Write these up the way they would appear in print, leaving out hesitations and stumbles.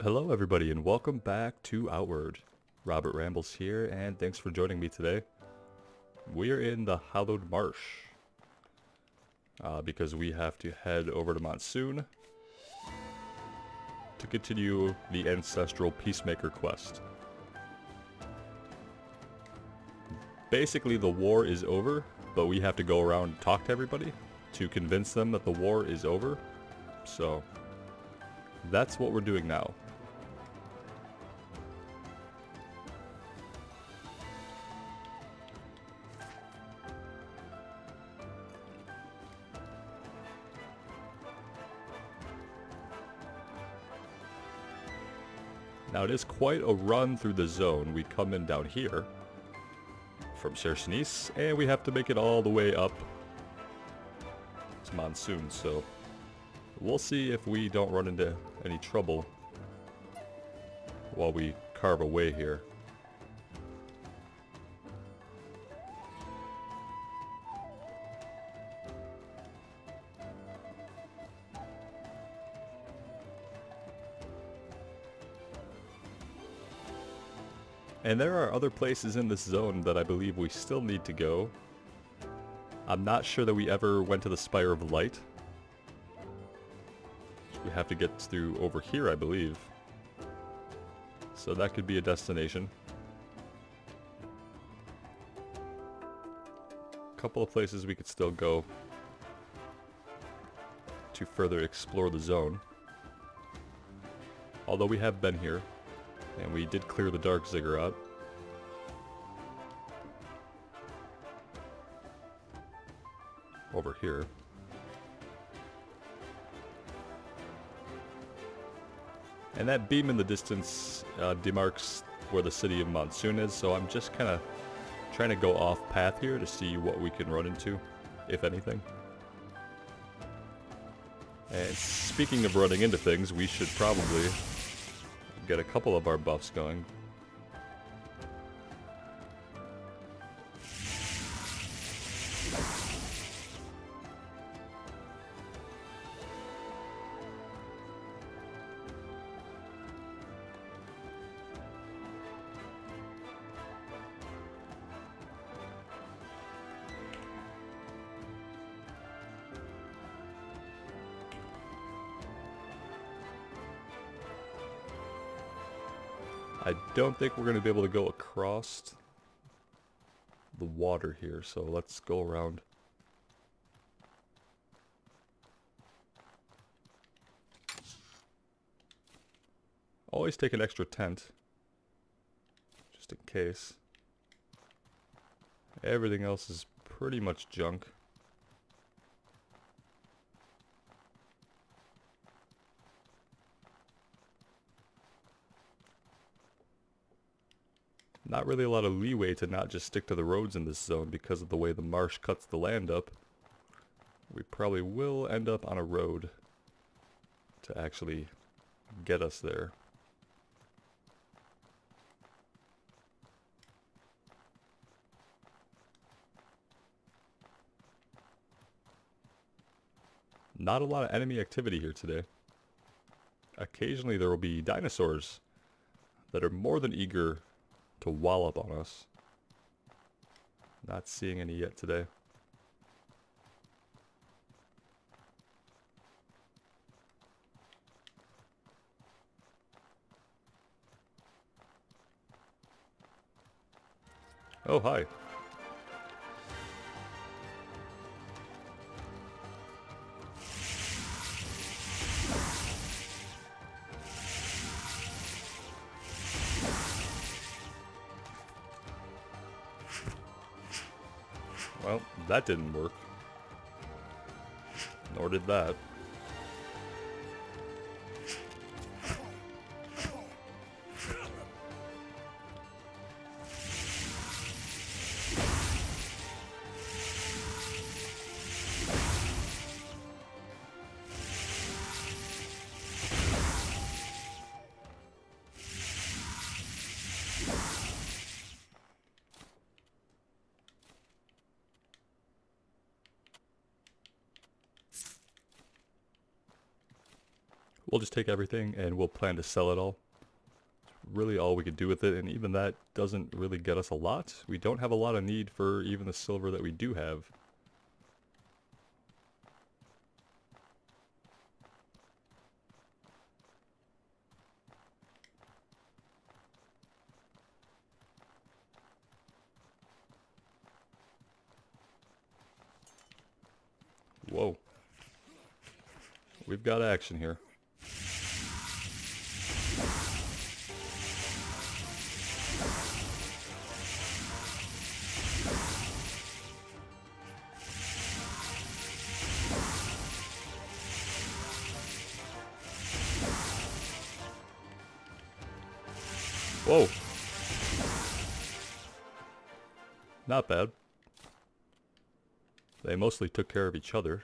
Hello everybody and welcome back to Outward. Robert Rambles here and thanks for joining me today. We are in the Hallowed Marsh because we have to head over to Monsoon to continue the Ancestral Peacemaker quest. Basically the war is over, but we have to go around and talk to everybody to convince them that the war is over. So that's what we're doing now. Now it is quite a run through the zone. We come in down here from Cercenis, and we have to make it all the way up to Monsoon, so we'll see if we don't run into any trouble while we carve away here. And there are other places in this zone that I believe we still need to go. I'm not sure that we ever went to the Spire of Light. We have to get through over here, I believe. So that could be a destination. A couple of places we could still go to further explore the zone. Although we have been here. And we did clear the Dark Ziggurat. Over here. And that beam in the distance demarks where the city of Monsoon is, so I'm just kind of trying to go off path here to see what we can run into, if anything. And speaking of running into things, we should probably get a couple of our buffs going. I don't think we're going to be able to go across the water here, so let's go around. Always take an extra tent, just in case. Everything else is pretty much junk. Not really a lot of leeway to not just stick to the roads in this zone because of the way the marsh cuts the land up. We probably will end up on a road to actually get us there. Not a lot of enemy activity here today. Occasionally there will be dinosaurs that are more than eager to wallop on us. Not seeing any yet today. Oh, hi. Well, that didn't work. Nor did that. We'll just take everything and we'll plan to sell it all. Really all we could do with it, and even that doesn't really get us a lot. We don't have a lot of need for even the silver that we do have. Whoa. We've got action here. Whoa. Not bad. They mostly took care of each other.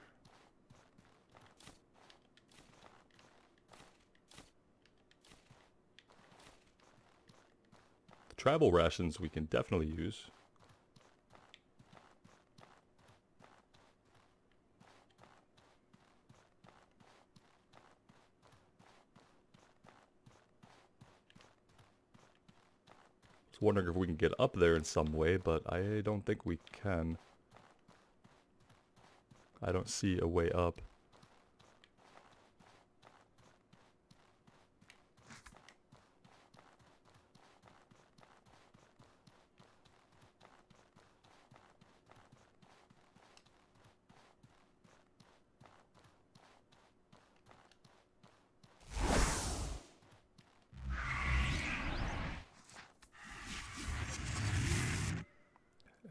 The travel rations we can definitely use. I was wondering if we can get up there in some way, but I don't think we can. I don't see a way up.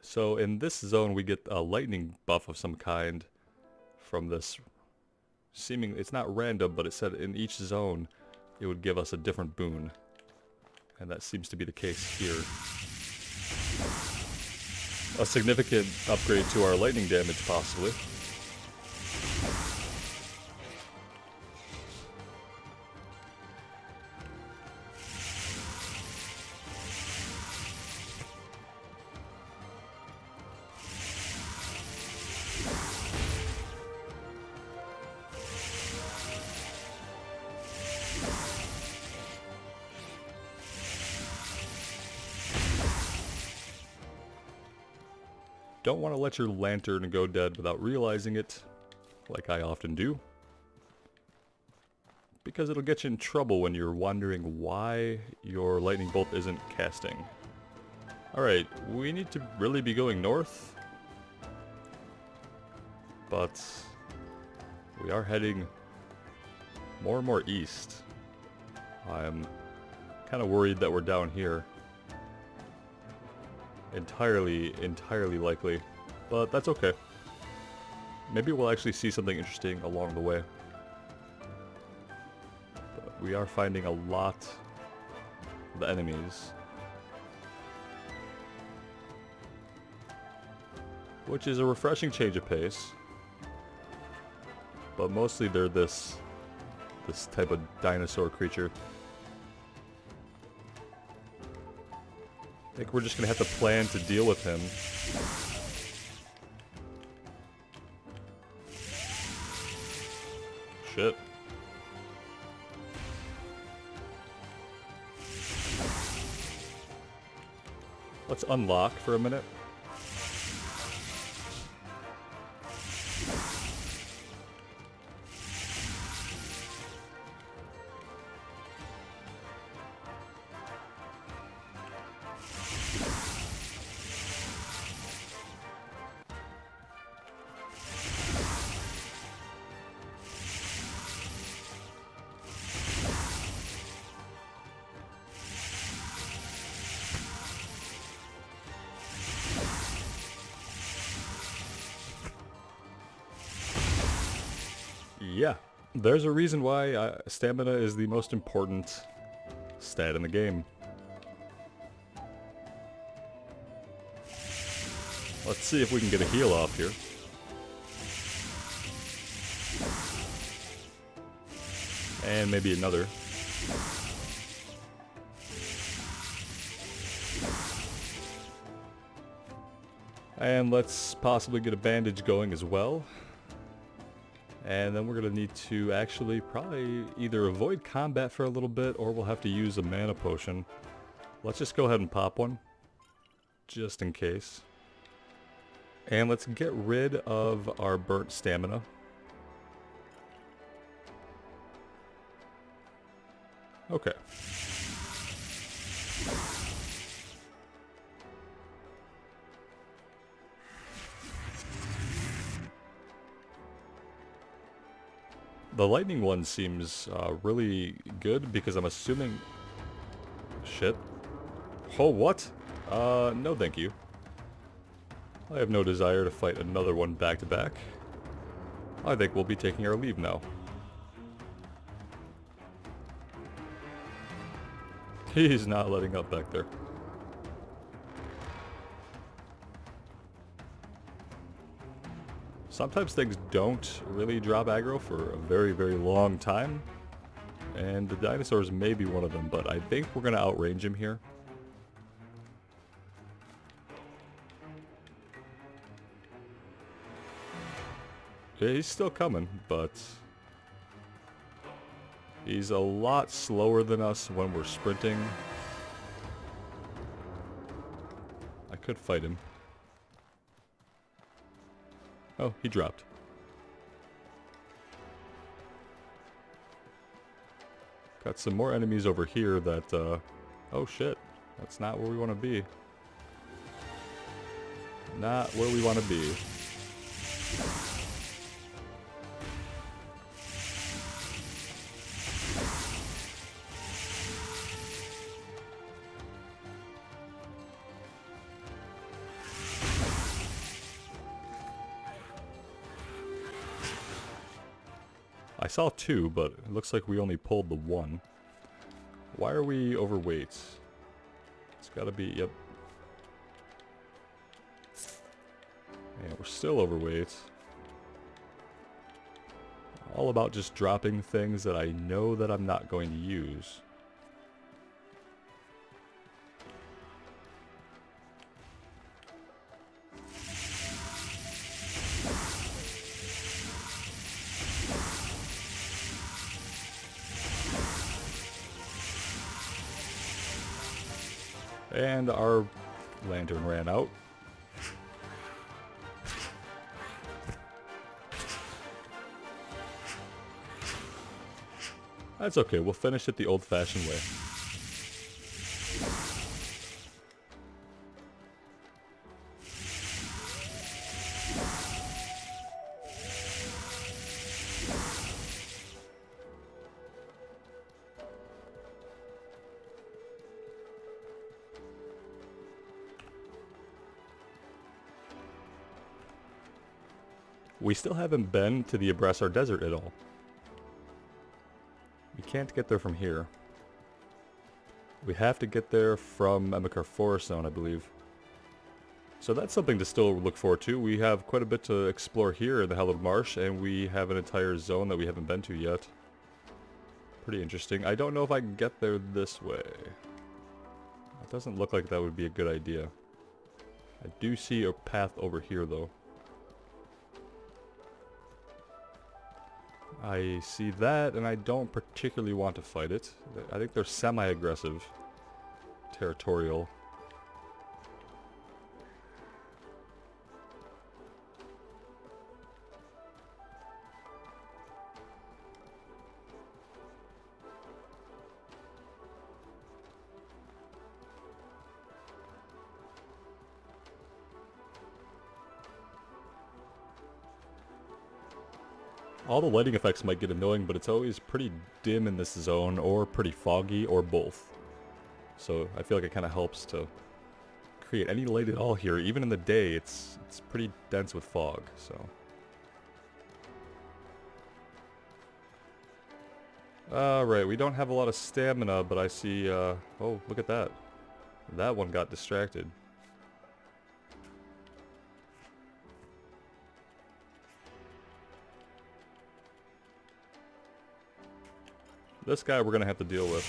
So in this zone we get a lightning buff of some kind from this seemingly, it's not random, but it said in each zone it would give us a different boon. And that seems to be the case here. A significant upgrade to our lightning damage, possibly. Don't want to let your lantern go dead without realizing it, like I often do. Because it'll get you in trouble when you're wondering why your lightning bolt isn't casting. Alright, we need to really be going north. But we are heading more and more east. I'm kind of worried that we're down here. Entirely likely. But that's okay. Maybe we'll actually see something interesting along the way. But we are finding a lot of the enemies. Which is a refreshing change of pace. But mostly they're this type of dinosaur creature. I think we're just gonna have to plan to deal with him. Shit. Let's unlock for a minute. Yeah, there's a reason why stamina is the most important stat in the game. Let's see if we can get a heal off here. And maybe another. And let's possibly get a bandage going as well. And then we're going to need to actually probably either avoid combat for a little bit or we'll have to use a mana potion. Let's just go ahead and pop one, just in case. And let's get rid of our burnt stamina. Okay. The lightning one seems really good because I'm assuming... Shit. Oh, what? No thank you. I have no desire to fight another one back to back. I think we'll be taking our leave now. He's not letting up back there. Sometimes things don't really drop aggro for a very, very long time. And the dinosaurs may be one of them, but I think we're going to outrange him here. Yeah, he's still coming, but he's a lot slower than us when we're sprinting. I could fight him. Oh, he dropped. Got some more enemies over here that, oh shit. That's not where we want to be. Not where we want to be. I saw two, but it looks like we only pulled the one. Why are we overweight? It's gotta be, yep. Yeah, we're still overweight. All about just dropping things that I know that I'm not going to use. And our lantern ran out. That's okay, we'll finish it the old-fashioned way. We still haven't been to the Abrasar Desert at all. We can't get there from here. We have to get there from Emekar Forest Zone, I believe. So that's something to still look forward to. We have quite a bit to explore here in the Hallowed Marsh, and we have an entire zone that we haven't been to yet. Pretty interesting. I don't know if I can get there this way. It doesn't look like that would be a good idea. I do see a path over here, though. I see that, and I don't particularly want to fight it. I think they're semi-aggressive. Territorial. All the lighting effects might get annoying, but it's always pretty dim in this zone, or pretty foggy, or both. So I feel like it kind of helps to create any light at all here. Even in the day, it's pretty dense with fog, so. Alright, we don't have a lot of stamina, but I see, oh, look at that. That one got distracted. This guy we're gonna have to deal with.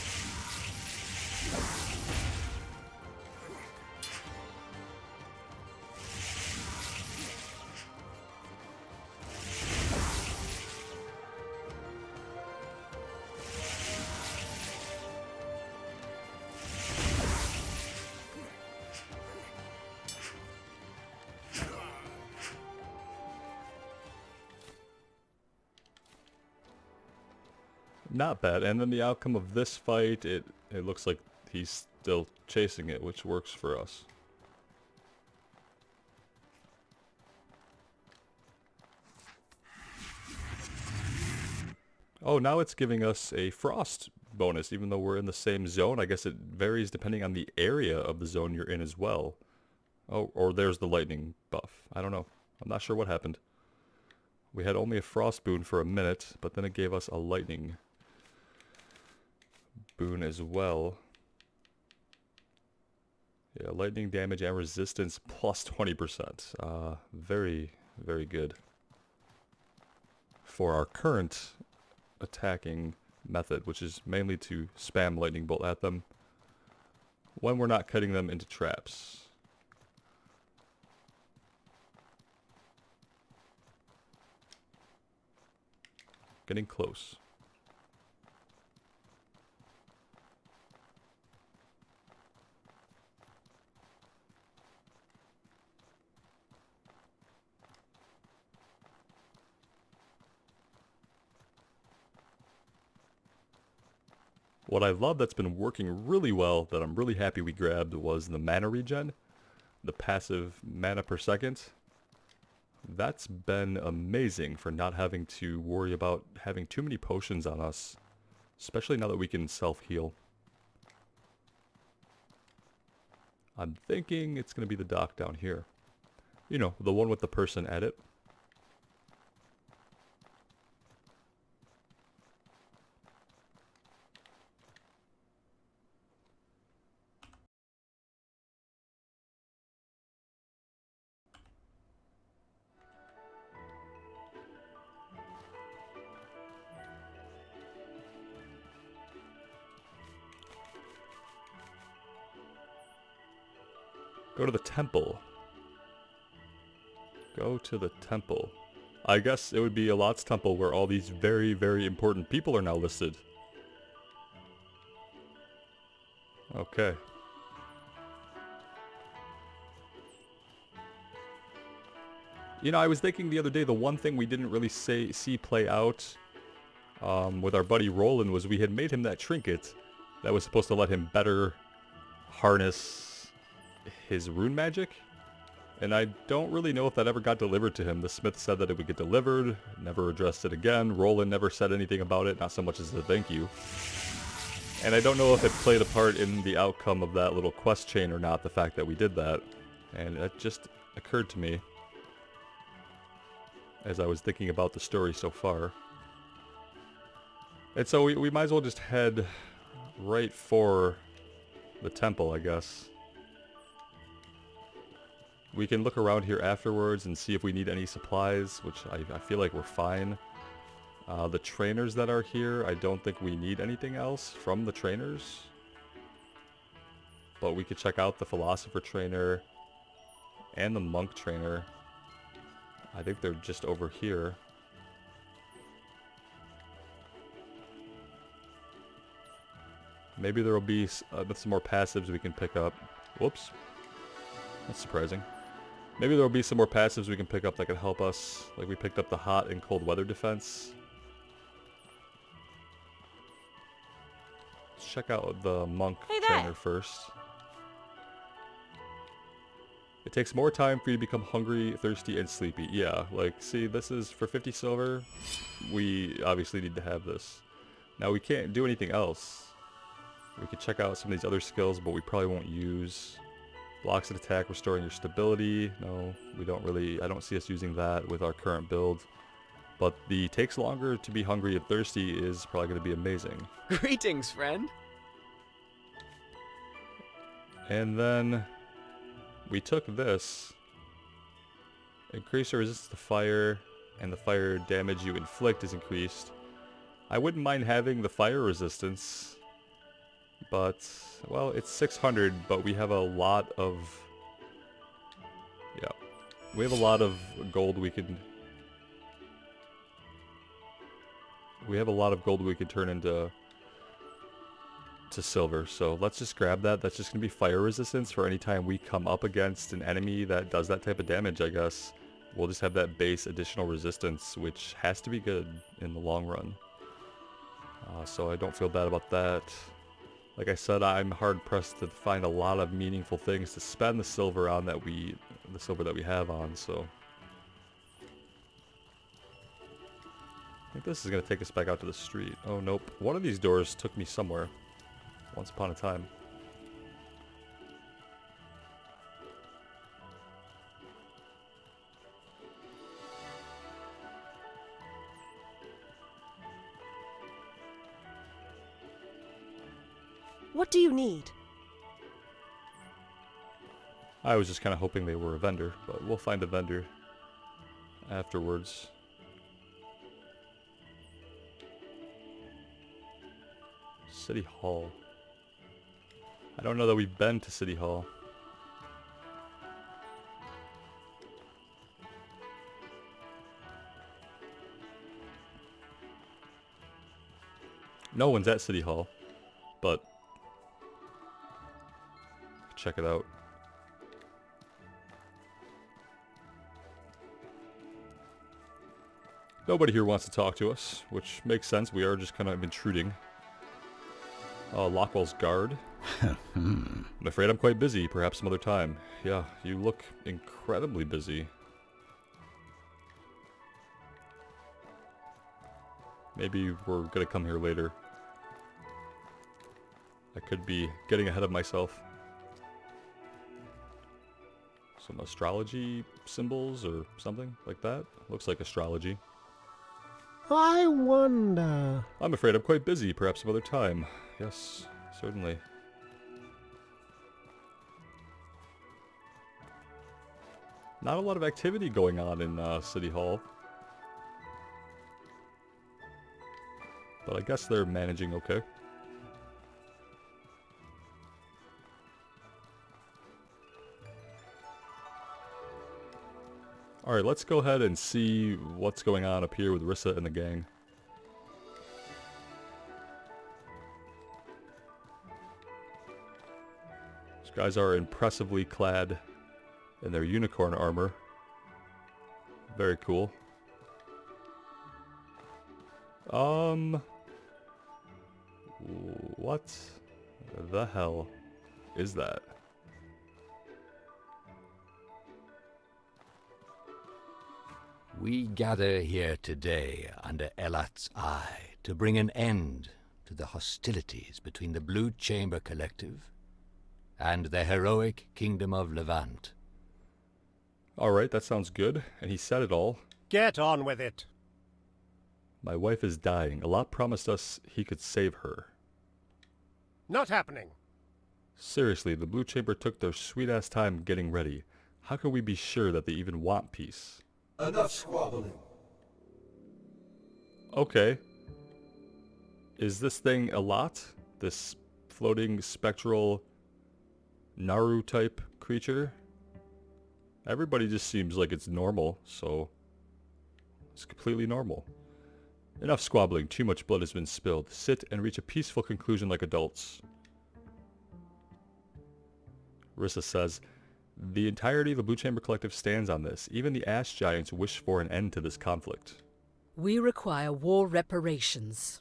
not bad. And then the outcome of this fight, it looks like he's still chasing it, which works for us. Oh, now it's giving us a frost bonus, even though we're in the same zone. I guess it varies depending on the area of the zone you're in as well. Oh, or there's the lightning buff. I don't know. I'm not sure what happened. We had only a frost boon for a minute, but then it gave us a lightning boon as well. Yeah, lightning damage and resistance plus 20%. Very, very good for our current attacking method, which is mainly to spam lightning bolt at them when we're not cutting them into traps. Getting close. What I love that's been working really well, that I'm really happy we grabbed, was the mana regen. The passive mana per second. That's been amazing for not having to worry about having too many potions on us. Especially now that we can self-heal. I'm thinking it's going to be the dock down here. You know, the one with the person at it. Go to the temple. Go to the temple. I guess it would be Alot's temple where all these very, very important people are now listed. Okay. You know, I was thinking the other day, the one thing we didn't really see play out with our buddy Roland was we had made him that trinket that was supposed to let him better harness his rune magic. And I don't really know if that ever got delivered to him. The smith said that it would get delivered, never addressed it again. Roland never said anything about it, not so much as a thank you. And I don't know if it played a part in the outcome of that little quest chain or not, the fact that we did that. And it just occurred to me as I was thinking about the story so far. And so we might as well just head right for the temple, I guess. We can look around here afterwards and see if we need any supplies, which I feel like we're fine. The trainers that are here, I don't think we need anything else from the trainers. But we could check out the philosopher trainer and the monk trainer. I think they're just over here. Maybe there will be some more passives we can pick up. Whoops. That's surprising. Maybe there will be some more passives we can pick up that can help us. Like we picked up the hot and cold weather defense. Let's check out the monk trainer first. It takes more time for you to become hungry, thirsty, and sleepy. Yeah, like, see, this is for 50 silver. We obviously need to have this. Now, we can't do anything else. We could check out some of these other skills, but we probably won't use. Blocks an attack, restoring your stability. No, we don't really, I don't see us using that with our current build. But the takes longer to be hungry and thirsty is probably going to be amazing. Greetings, friend. And then we took this. Increase your resistance to fire, and the fire damage you inflict is increased. I wouldn't mind having the fire resistance, but, well, it's 600, but we have a lot of, yeah, we have a lot of gold we can, turn into silver, so let's just grab that. That's just going to be fire resistance for any time we come up against an enemy that does that type of damage, I guess. We'll just have that base additional resistance, which has to be good in the long run. So I don't feel bad about that. Like I said, I'm hard-pressed to find a lot of meaningful things to spend the silver on that we have on, so... I think this is going to take us back out to the street. Oh, nope. One of these doors took me somewhere. Once upon a time. What do you need? I was just kind of hoping they were a vendor, but we'll find a vendor afterwards. City Hall. I don't know that we've been to City Hall. No one's at City Hall, but check it out. Nobody here wants to talk to us, which makes sense. We are just kind of intruding. Lockwell's guard. I'm afraid I'm quite busy. Perhaps some other time. Yeah, you look incredibly busy. Maybe we're gonna come here later. I could be getting ahead of myself. Some astrology symbols or something like that. Looks like astrology. I wonder... I'm afraid I'm quite busy. Perhaps some other time. Yes, certainly. Not a lot of activity going on in City Hall. But I guess they're managing okay. Alright, let's go ahead and see what's going on up here with Rissa and the gang. These guys are impressively clad in their unicorn armor. Very cool. What the hell is that? We gather here today under Elat's eye to bring an end to the hostilities between the Blue Chamber Collective and the heroic Kingdom of Levant. Alright, that sounds good. And he said it all. Get on with it. My wife is dying. Alat promised us he could save her. Not happening. Seriously, the Blue Chamber took their sweet-ass time getting ready. How can we be sure that they even want peace? Enough squabbling. Okay. Is this thing Alat? This floating spectral Naru-type creature? Everybody just seems like it's normal, so... it's completely normal. Enough squabbling. Too much blood has been spilled. Sit and reach a peaceful conclusion like adults. Rissa says, the entirety of the Blue Chamber Collective stands on this. Even the Ash Giants wish for an end to this conflict. We require war reparations.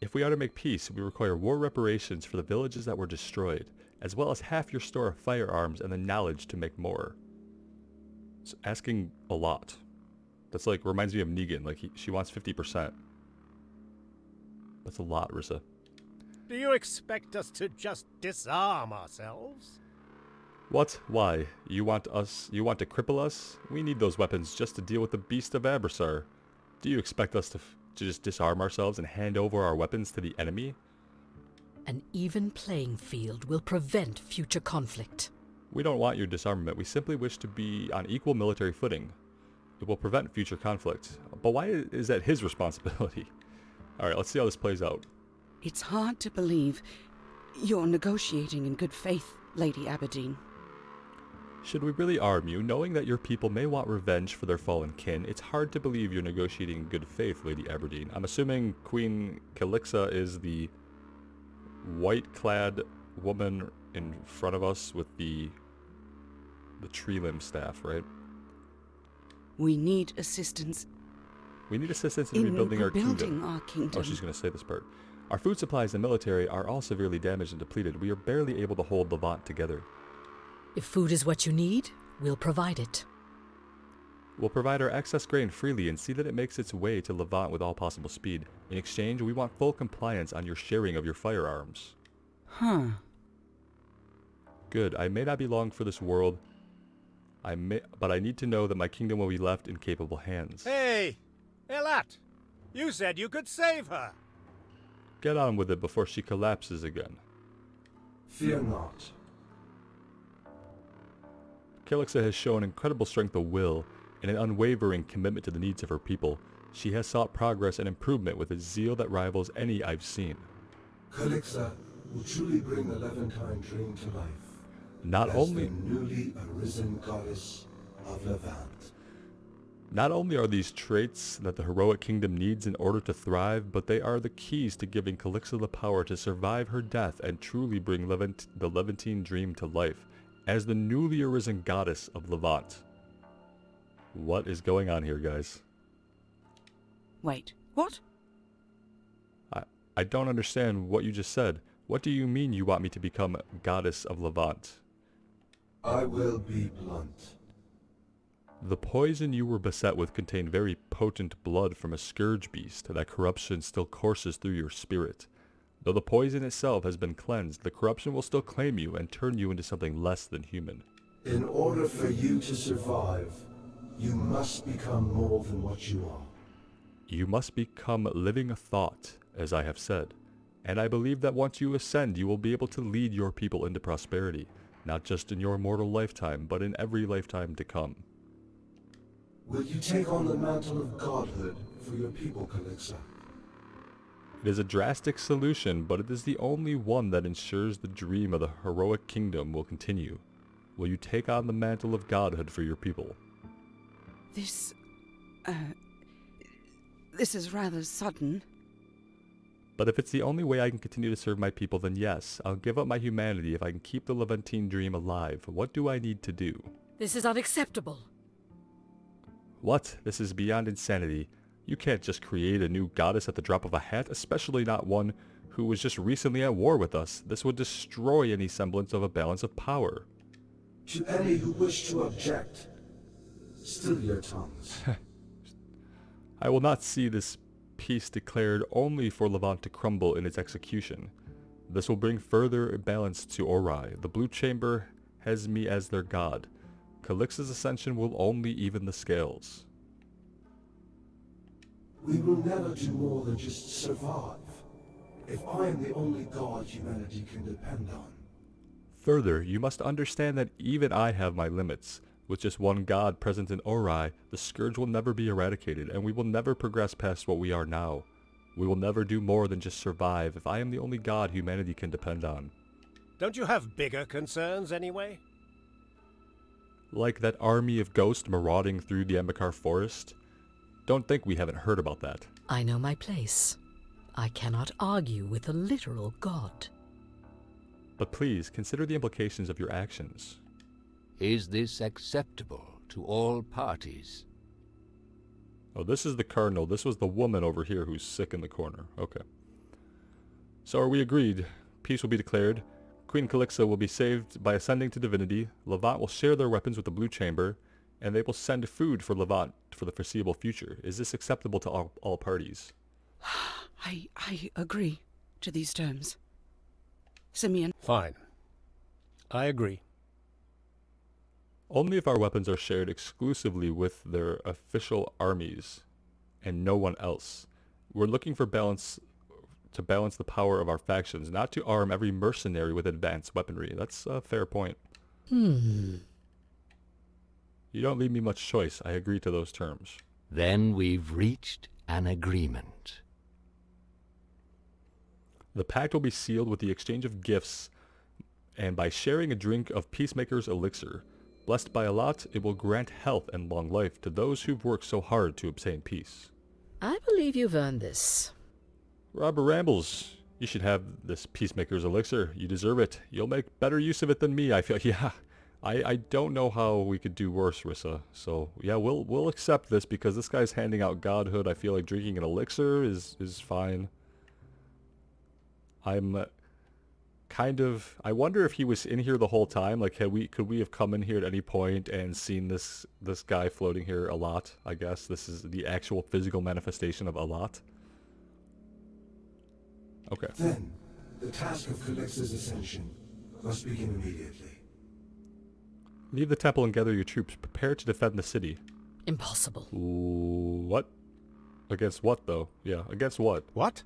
If we are to make peace, we require war reparations for the villages that were destroyed, as well as half your store of firearms and the knowledge to make more. It's asking a lot. That's like, reminds me of Negan, like she wants 50%. That's a lot, Rissa. Do you expect us to just disarm ourselves? What? Why? You want to cripple us? We need those weapons just to deal with the beast of Abrasar. Do you expect us to just disarm ourselves and hand over our weapons to the enemy? An even playing field will prevent future conflict. We don't want your disarmament. We simply wish to be on equal military footing. It will prevent future conflict. But why is that his responsibility? Alright, let's see how this plays out. It's hard to believe you're negotiating in good faith, Lady Aberdeen. Should we really arm you, knowing that your people may want revenge for their fallen kin? It's hard to believe you're negotiating in good faith, Lady Aberdeen. I'm assuming Queen Calixa is the white-clad woman in front of us with the tree limb staff, right? We need assistance. We need assistance in In rebuilding our kingdom. our kingdom. Oh, she's going to say this part. Our food supplies and military are all severely damaged and depleted. We are barely able to hold Levant together. If food is what you need, we'll provide it. We'll provide our excess grain freely and see that it makes its way to Levant with all possible speed. In exchange, we want full compliance on your sharing of your firearms. Huh. Good. I may not be long for this world, but I need to know that my kingdom will be left in capable hands. Hey, Elat! You said you could save her! Get on with it before she collapses again. Fear not. Calixa has shown incredible strength of will and an unwavering commitment to the needs of her people. She has sought progress and improvement with a zeal that rivals any I've seen. Calixa will truly bring the Levantine dream to life. Not as only the newly arisen goddess of Levant. Not only are these traits that the heroic kingdom needs in order to thrive, but they are the keys to giving Calixa the power to survive her death and truly bring the Levantine dream to life as the newly arisen goddess of Levant. What is going on here, guys? Wait, what? I don't understand what you just said. What do you mean you want me to become goddess of Levant? I will be blunt. The poison you were beset with contained very potent blood from a Scourge beast. That corruption still courses through your spirit. Though the poison itself has been cleansed, the corruption will still claim you and turn you into something less than human. In order for you to survive, you must become more than what you are. You must become living thought, as I have said. And I believe that once you ascend, you will be able to lead your people into prosperity, not just in your mortal lifetime, but in every lifetime to come. Will you take on the mantle of godhood for your people, Calixa? It is a drastic solution, but it is the only one that ensures the dream of the heroic kingdom will continue. Will you take on the mantle of godhood for your people? This is rather sudden. But if it's the only way I can continue to serve my people, then yes, I'll give up my humanity if I can keep the Levantine dream alive. What do I need to do? This is unacceptable. What? This is beyond insanity. You can't just create a new goddess at the drop of a hat, especially not one who was just recently at war with us. This would destroy any semblance of a balance of power. To any who wish to object, still your tongues. I will not see this peace declared only for Levant to crumble in its execution. This will bring further balance to Ori. The Blue Chamber has me as their god. Calixa's ascension will only even the scales. We will never do more than just survive. If I am the only god humanity can depend on. Further, you must understand that even I have my limits. With just one god present in Ori, the Scourge will never be eradicated, and we will never progress past what we are now. We will never do more than just survive if I am the only god humanity can depend on. Don't you have bigger concerns anyway? Like that army of ghosts marauding through the Embakar forest? Don't think we haven't heard about that. I know my place. I cannot argue with a literal god. But please, consider the implications of your actions. Is this acceptable to all parties? Oh, this is the cardinal. This was the woman over here who's sick in the corner. Okay. So are we agreed? Peace will be declared. Queen Calixa will be saved by ascending to divinity. Levant will share their weapons with the Blue Chamber, and they will send food for Levant for the foreseeable future. Is this acceptable to all parties? I agree to these terms. Simeon. Fine. I agree. Only if our weapons are shared exclusively with their official armies and no one else. We're looking for balance to balance the power of our factions, not to arm every mercenary with advanced weaponry. That's a fair point. You don't leave me much choice. I agree to those terms. Then we've reached an agreement. The pact will be sealed with the exchange of gifts and by sharing a drink of Peacemaker's elixir. Blessed by Elat, it will grant health and long life to those who've worked so hard to obtain peace. I believe you've earned this. Robert Rambles, you should have this Peacemaker's elixir. You deserve it. You'll make better use of it than me, I feel. Yeah, I don't know how we could do worse, Rissa. So yeah, we'll accept this because this guy's handing out godhood. I feel like drinking an elixir is fine. I'm kind of... I wonder if he was in here the whole time. Like, could we have come in here at any point and seen this guy floating here a lot? I guess this is the actual physical manifestation of a lot. Okay. Then, the task of Calix's ascension must begin immediately. Leave the temple and gather your troops. Prepare to defend the city. Impossible. What? Against what, though? Yeah, against what? What?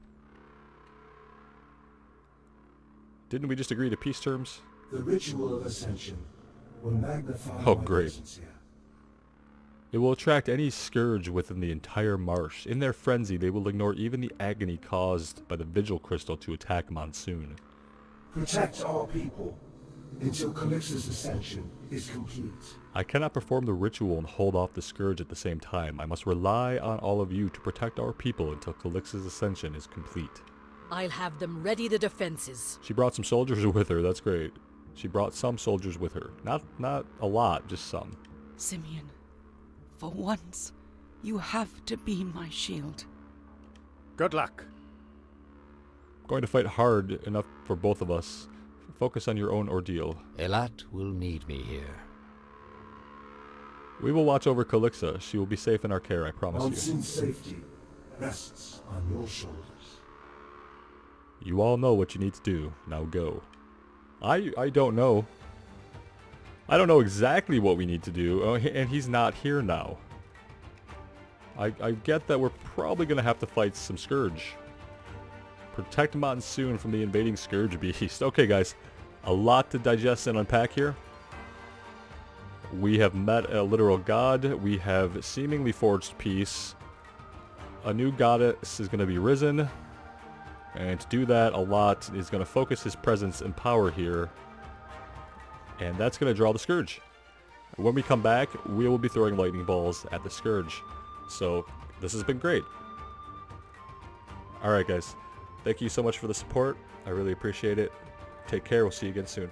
Didn't we just agree to peace terms? The ritual of ascension will magnify Oh, my great. presence here. It will attract any scourge within the entire marsh. In their frenzy, they will ignore even the agony caused by the vigil crystal to attack Monsoon. Protect our people until Calix's ascension is complete. I cannot perform the ritual and hold off the scourge at the same time. I must rely on all of you to protect our people until Calix's ascension is complete. I'll have them ready the defenses. She brought some soldiers with her. That's great. She brought some soldiers with her. Not a lot, just some. Simeon, for once, you have to be my shield. Good luck. Going to fight hard enough for both of us. Focus on your own ordeal. Elat will need me here. We will watch over Calixa. She will be safe in our care, I promise you. Monsoon's safety rests on your shoulders. You all know what you need to do. Now go. I don't know. I don't know exactly what we need to do. Oh, and he's not here now. I get that we're probably going to have to fight some Scourge. Protect Monsoon from the invading Scourge beast. Okay, guys. A lot to digest and unpack here. We have met a literal god. We have seemingly forged peace. A new goddess is going to be risen. And to do that, a lot is going to focus his presence and power here. And that's going to draw the Scourge. When we come back, we will be throwing lightning balls at the Scourge. So, this has been great. Alright guys, thank you so much for the support. I really appreciate it. Take care, we'll see you again soon.